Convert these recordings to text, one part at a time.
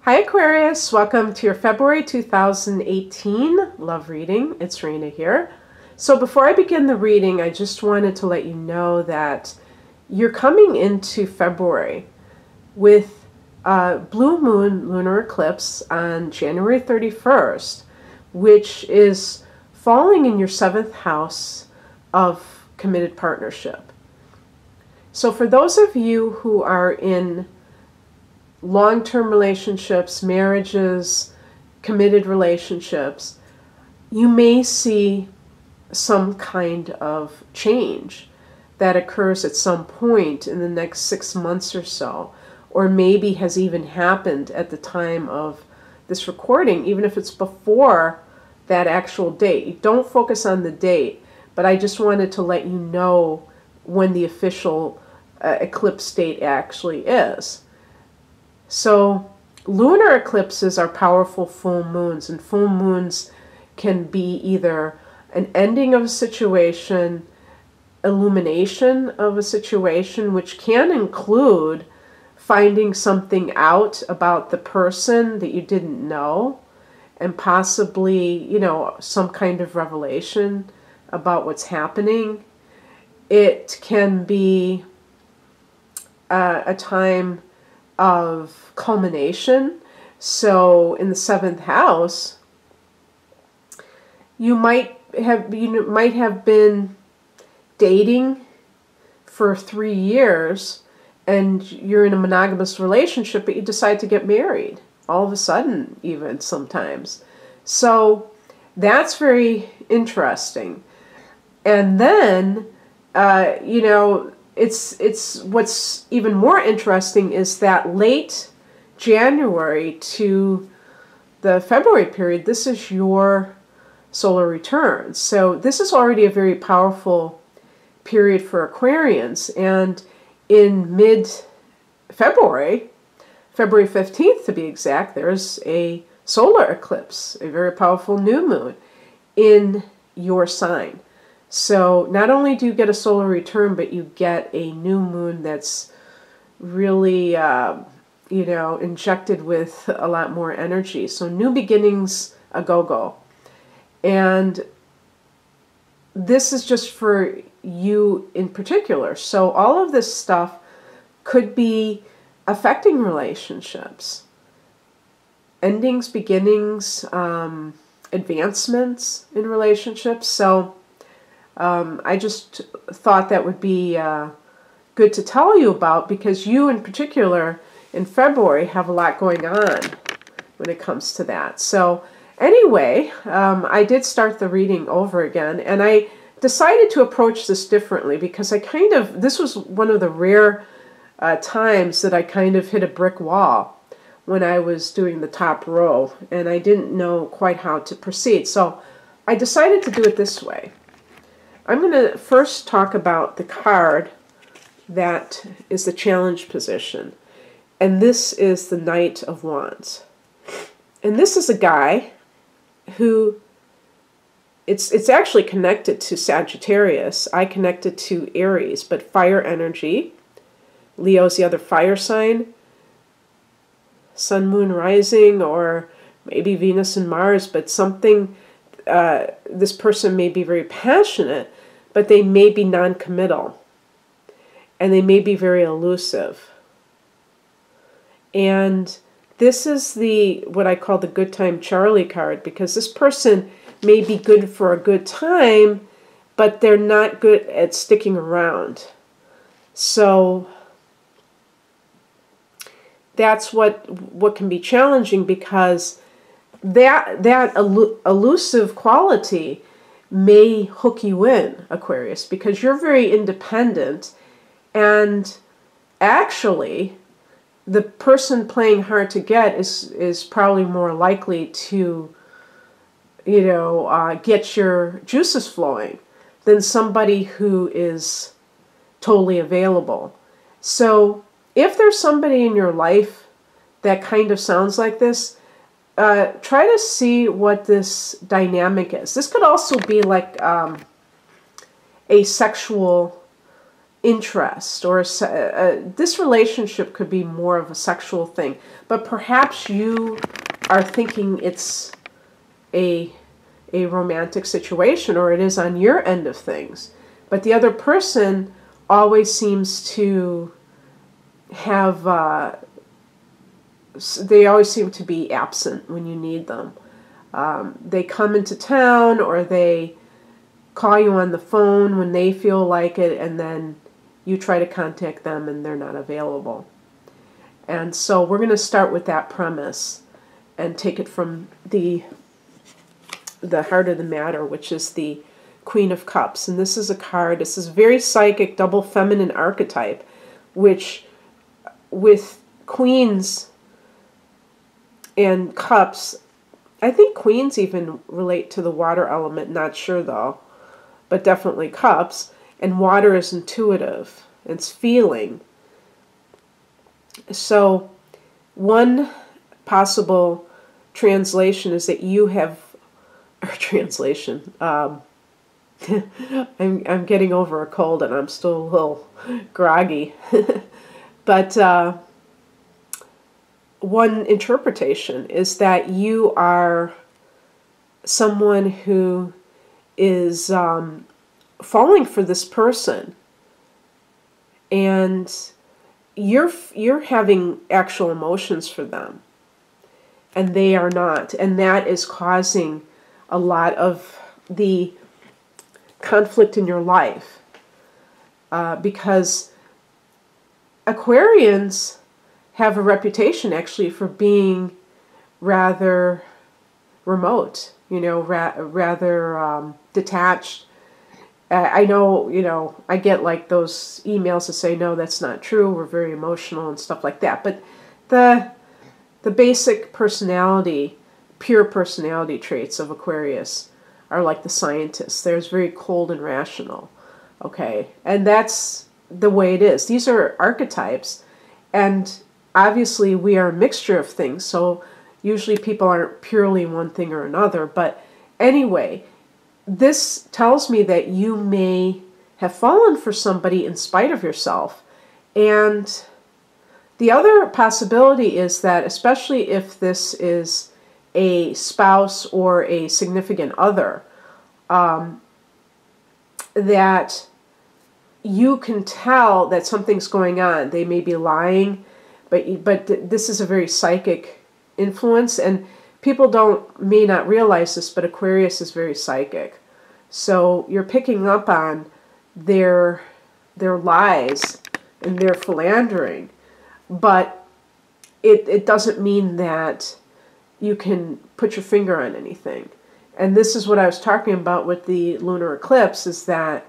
Hi Aquarius, welcome to your February 2018 love reading. It's Rena here. So before I begin the reading, I just wanted to let you know that you're coming into February with a blue moon lunar eclipse on January 31st, which is falling in your 7th house of committed partnership. So for those of you who are in long-term relationships, marriages, committed relationships, you may see some kind of change that occurs at some point in the next 6 months or so, or maybe has even happened at the time of this recording, even if it's before that actual date. You don't focus on the date, but I just wanted to let you know when the official eclipse date actually is. So lunar eclipses are powerful full moons, and full moons can be either an ending of a situation, illumination of a situation, which can include finding something out about the person that you didn't know, and possibly, some kind of revelation about what's happening. It can be a time of culmination. So in the 7th house, you might have been dating for 3 years and you're in a monogamous relationship, but you decide to get married all of a sudden, even sometimes. So that's very interesting. And then it's what's even more interesting is that late January to the February period, this is your solar return. So this is already a very powerful period for Aquarians. And in mid-February, February 15th to be exact, there's a solar eclipse, a very powerful new moon in your sign. So not only do you get a solar return, but you get a new moon that's really, injected with a lot more energy. So new beginnings, a go-go. And this is just for you in particular. So all of this stuff could be affecting relationships. Endings, beginnings, advancements in relationships. So I just thought that would be good to tell you about, because you in particular in February have a lot going on when it comes to that. So anyway, I did start the reading over again, and I decided to approach this differently because this was one of the rare times that I kind of hit a brick wall when I was doing the top row, and I didn't know quite how to proceed. So I decided to do it this way. I'm going to first talk about the card that is the challenge position. And this is the Knight of Wands. And this is a guy who, it's actually connected to Sagittarius. I connected to Aries, but fire energy. Leo's the other fire sign. Sun, Moon, Rising, or maybe Venus and Mars, but something. This person may be very passionate, but they may be non-committal, and they may be very elusive. And this is what I call the good time Charlie card, because this person may be good for a good time, but they're not good at sticking around. So that's what can be challenging, because that elusive quality may hook you in, Aquarius, because you're very independent, and actually the person playing hard to get is probably more likely to get your juices flowing than somebody who is totally available. So if there's somebody in your life that kind of sounds like this, try to see what this dynamic is. This could also be like a sexual interest, or this relationship could be more of a sexual thing, but perhaps you are thinking it's a romantic situation, or it is on your end of things, but the other person always seems to have they always seem to be absent when you need them. They come into town, or they call you on the phone when they feel like it, and then you try to contact them and they're not available. And so we're going to start with that premise and take it from the heart of the matter, which is the Queen of Cups. And this is a card, this is a very psychic, double feminine archetype, which with queens and cups, I think queens even relate to the water element, not sure though, but definitely cups. And water is intuitive, it's feeling. So one possible translation is that you have, or translation, I'm getting over a cold and I'm still a little groggy. But one interpretation is that you are someone who is falling for this person, and you're having actual emotions for them, and they are not, and that is causing a lot of the conflict in your life, because Aquarians have a reputation actually for being rather remote, rather detached. I know, I get like those emails that say, no, that's not true, we're very emotional and stuff like that. But the basic personality, pure personality traits of Aquarius are like the scientists. They're very cold and rational, okay? And that's the way it is. These are archetypes, and obviously we are a mixture of things, so usually people aren't purely one thing or another. But anyway, this tells me that you may have fallen for somebody in spite of yourself. And the other possibility is that, especially if this is a spouse or a significant other, that you can tell that something's going on. They may be lying, but this is a very psychic influence, and people may not realize this, but Aquarius is very psychic. So you're picking up on their lies and their philandering, but it doesn't mean that you can put your finger on anything. And this is what I was talking about with the lunar eclipse, is that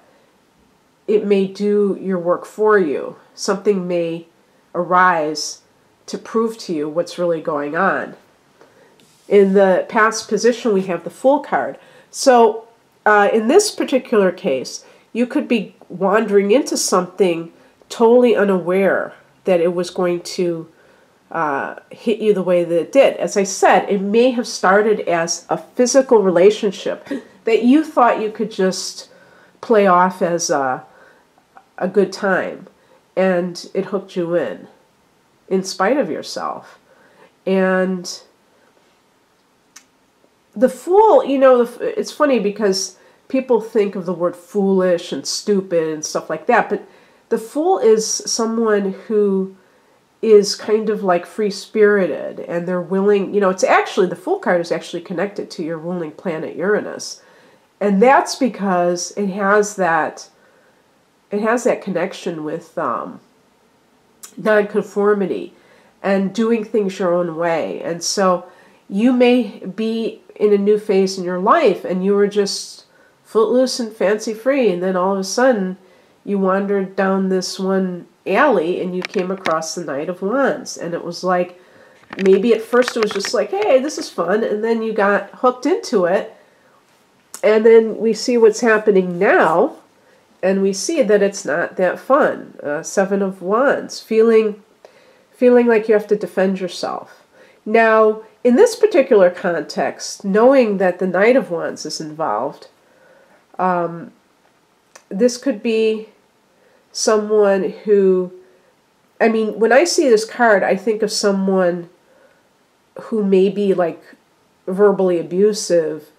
it may do your work for you. Something may arise to prove to you what's really going on. In the past position, we have the Fool card. So in this particular case, you could be wandering into something totally unaware that it was going to hit you the way that it did. As I said, it may have started as a physical relationship that you thought you could just play off as a good time, and it hooked you in spite of yourself. And the Fool, it's funny because people think of the word foolish and stupid and stuff like that, but the Fool is someone who is kind of like free-spirited, and they're willing, it's actually, the Fool card is actually connected to your ruling planet Uranus. And that's because it has that connection with nonconformity and doing things your own way. And so you may be in a new phase in your life, and you were just footloose and fancy-free, and then all of a sudden you wandered down this one alley and you came across the Knight of Wands, and it was like, maybe at first it was just like, hey, this is fun, and then you got hooked into it, and then we see what's happening now, and we see that it's not that fun. Seven of Wands, feeling like you have to defend yourself. Now, in this particular context, knowing that the Knight of Wands is involved, this could be someone who, I mean, when I see this card, I think of someone who may be like verbally abusive,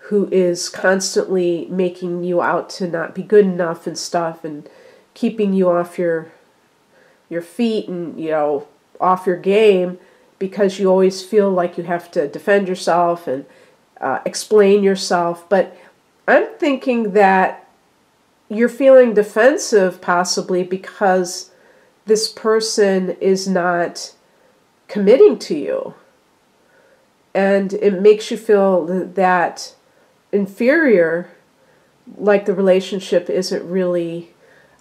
who is constantly making you out to not be good enough and stuff, and keeping you off your feet and, you know, off your game, because you always feel like you have to defend yourself and explain yourself. But I'm thinking that you're feeling defensive possibly because this person is not committing to you. And it makes you feel that inferior, like the relationship isn't really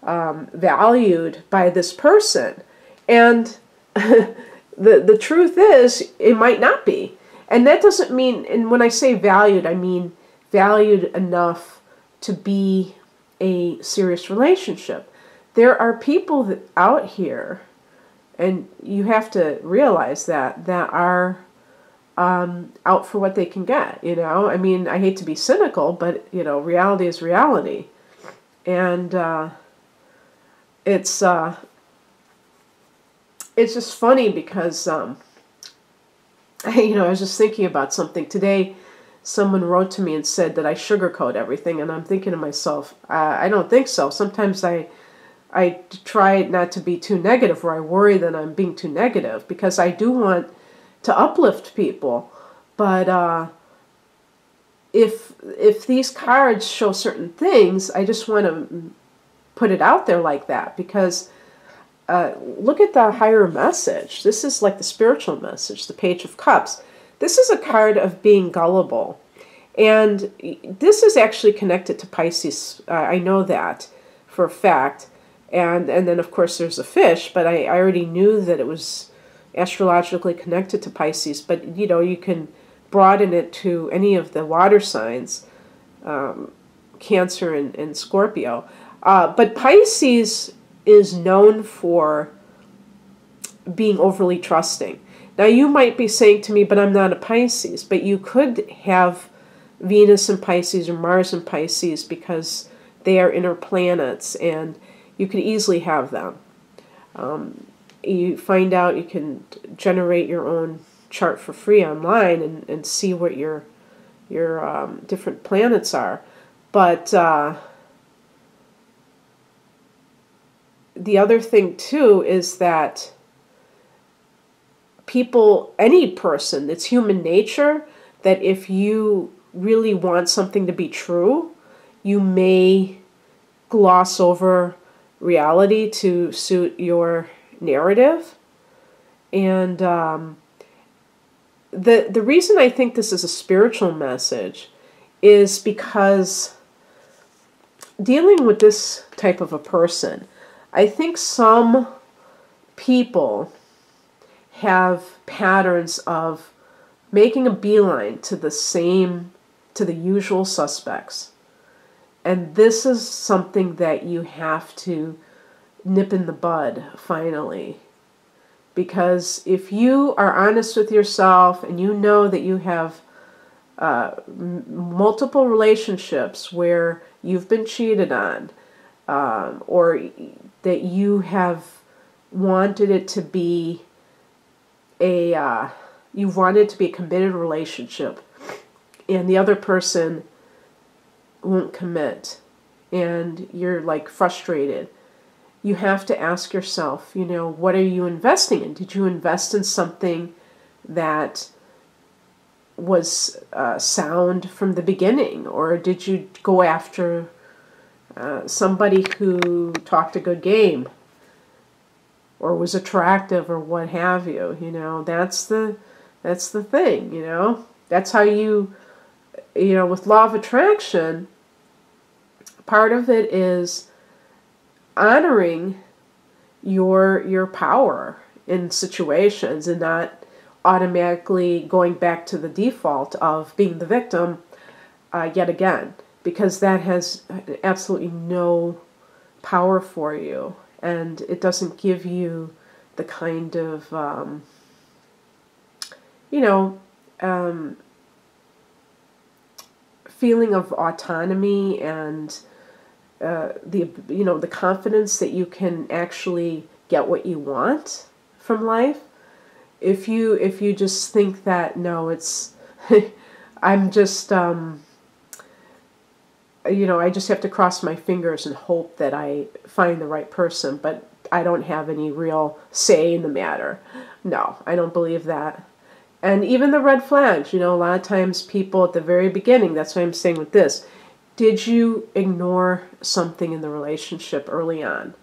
valued by this person. And the truth is, it might not be. And that doesn't mean, and when I say valued, I mean valued enough to be a serious relationship. There are people out here, and you have to realize that are out for what they can get, you know? I mean, I hate to be cynical, but, you know, reality is reality. And it's just funny because, you know, I was just thinking about something. Today, someone wrote to me and said that I sugarcoat everything, and I'm thinking to myself, I don't think so. Sometimes I try not to be too negative, or I worry that I'm being too negative, because I do want to uplift people. But if these cards show certain things, I just want to put it out there like that, because look at the higher message. This is like the spiritual message, the Page of Cups. This is a card of being gullible. And this is actually connected to Pisces. I know that for a fact. And then, of course, there's a fish, but I already knew that it was astrologically connected to Pisces. But, you know, you can broaden it to any of the water signs, Cancer and Scorpio. But Pisces is known for being overly trusting. Now, you might be saying to me, but I'm not a Pisces. But you could have Venus in Pisces or Mars in Pisces, because they are inner planets, and you could easily have them. You find out, you can generate your own chart for free online and see what your different planets are. But the other thing too is that people, any person, it's human nature that if you really want something to be true, you may gloss over reality to suit your narrative. And the reason I think this is a spiritual message is because dealing with this type of a person, I think some people have patterns of making a beeline to the usual suspects. And this is something that you have to nip in the bud, finally. Because if you are honest with yourself and you know that you have multiple relationships where you've been cheated on, or that you have wanted it to be a committed relationship, and the other person won't commit, and you're like frustrated, you have to ask yourself, you know, what are you investing in? Did you invest in something that was sound from the beginning, or did you go after somebody who talked a good game or was attractive or what have you? You know, that's the thing, you know. That's how you know, with law of attraction, part of it is honoring your power in situations and not automatically going back to the default of being the victim yet again, because that has absolutely no power for you, and it doesn't give you the kind of feeling of autonomy and the confidence that you can actually get what you want from life. If you just think that, no, it's I'm just I just have to cross my fingers and hope that I find the right person, but I don't have any real say in the matter. No, I don't believe that. And even the red flags, a lot of times people at the very beginning, that's what I'm saying with this, did you ignore something in the relationship early on?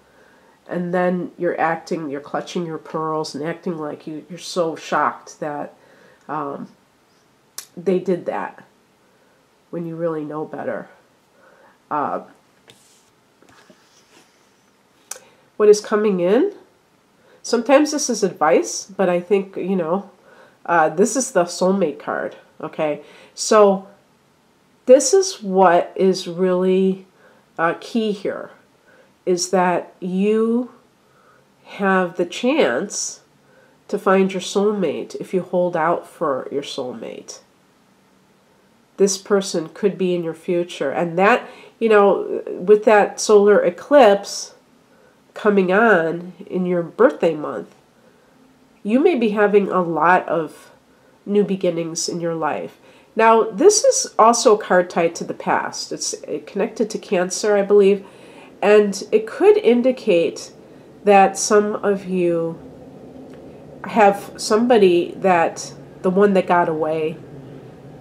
And then you're clutching your pearls and acting like you're so shocked that they did that when you really know better. What is coming in? Sometimes this is advice, but I think, this is the soulmate card, okay? So this is what is really key here, is that you have the chance to find your soulmate if you hold out for your soulmate. This person could be in your future. And that, with that solar eclipse coming on in your birthday month, you may be having a lot of new beginnings in your life. Now, this is also a card tied to the past. It's connected to Cancer, I believe, and it could indicate that some of you have somebody that, the one that got away,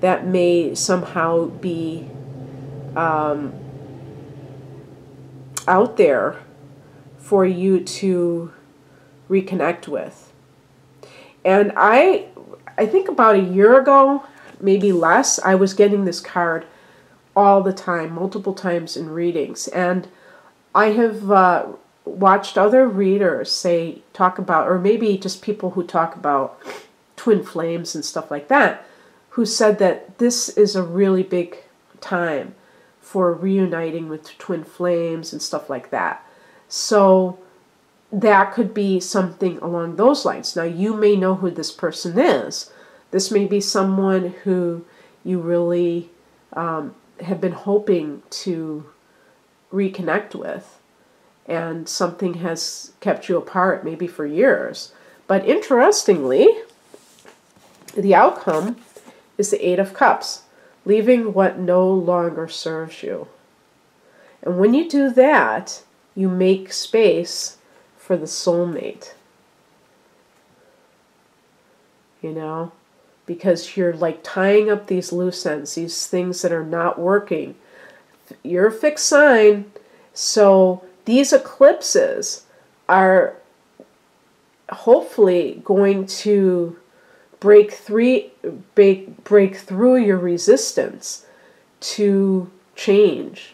that may somehow be out there for you to reconnect with. And I think about a year ago, maybe less, I was getting this card all the time, multiple times in readings. And I have watched other readers talk about, or maybe just people who talk about twin flames and stuff like that, who said that this is a really big time for reuniting with twin flames and stuff like that. So that could be something along those lines. Now, you may know who this person is. This may be someone who you really have been hoping to reconnect with, and something has kept you apart maybe for years. But interestingly, the outcome is the Eight of Cups, leaving what no longer serves you. And when you do that, you make space for the soulmate. Because you're like tying up these loose ends, these things that are not working. You're a fixed sign, so these eclipses are hopefully going to break through your resistance to change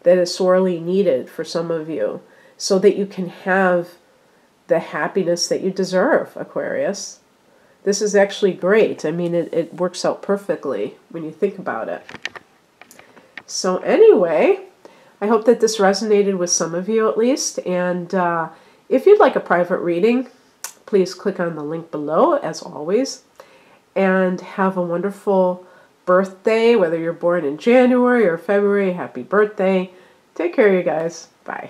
that is sorely needed for some of you, so that you can have the happiness that you deserve, Aquarius. This is actually great. I mean, it works out perfectly when you think about it. So anyway, I hope that this resonated with some of you at least. And if you'd like a private reading, please click on the link below, as always. And have a wonderful birthday, whether you're born in January or February. Happy birthday. Take care, you guys. Bye.